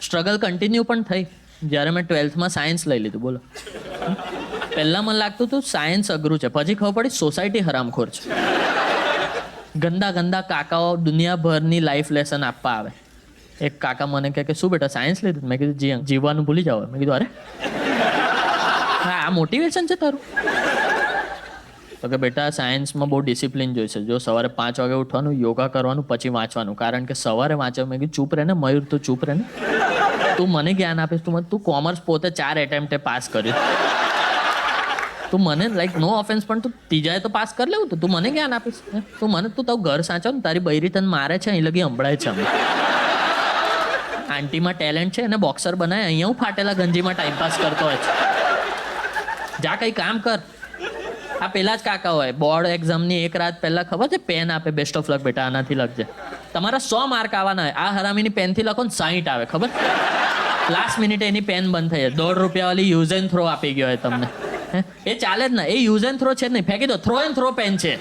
Struggle continue પણ થઈ જ્યારે મેં 12th સાયન્સ લઈ લીધું. બોલો, પહેલાં મને લાગતું હતું સાયન્સ અઘરું છે, પછી ખબર પડી સોસાયટી હરામખોર છે. ગંદા ગંદા કાકાઓ દુનિયાભરની લાઈફ લેસન આપવા આવે. એક કાકા મને કહે કે શું બેટા સાયન્સ લીધું? મેં કીધું જી જીવવાનું ભૂલી જાઓ. મેં કીધું અરે હા, આ મોટિવેશન છે તારું? તો કે બેટા સાયન્સમાં બહુ ડિસિપ્લિન જોઈશે. જો સવારે 5 વાગે ઉઠવાનું, યોગા કરવાનું, પછી વાંચવાનું. કારણ કે સવારે વાંચે. મેં કીધું ચૂપ રહે ને મયુર, તું ચૂપ રહે ને. તું મને જ્ઞાન આપીશ. તું કોમર્સ પોતે 4 એટેમ્પ્ટે પાસ કર્યું. તું મને લાઈક નો ઓફેન્સ પણ તું ત્રીજાએ તો પાસ કરી લેવું. તું મને જ્ઞાન આપીશ. તું તારું ઘર સાચવ ને. તારી બૈરી તને મારે છે અહીં લગી સંભળાય છે અમે. આંટીમાં ટેલેન્ટ છે એને બોક્સર બનાય. અહીંયા હું ફાટેલા ગંજીમાં ટાઈમપાસ કરતો હોય છે. જા કંઈ કામ કર. આ પેલા જ કાકા હોય બોર્ડ એક્ઝામની એક રાત પહેલા ખબર છે પેન આપે, બેસ્ટ ઓફ લક બેટા આનાથી લખજે. તમારા 100 માર્ક આવવાના હોય. આ હરામીની પેનથી લખો ને 60 આવે. ખબર? લાસ્ટ મિનિટે એની પેન બંધ થઈ જાય. ₹1.5 વાળી યુઝ એન્ડ થ્રો આપી ગયો હોય તમને. એ ચાલે જ ને. એ યુઝ એન્ડ થ્રો છે જ નહીં, ફેંકી દો. થ્રો એન્ડ થ્રો પેન છે.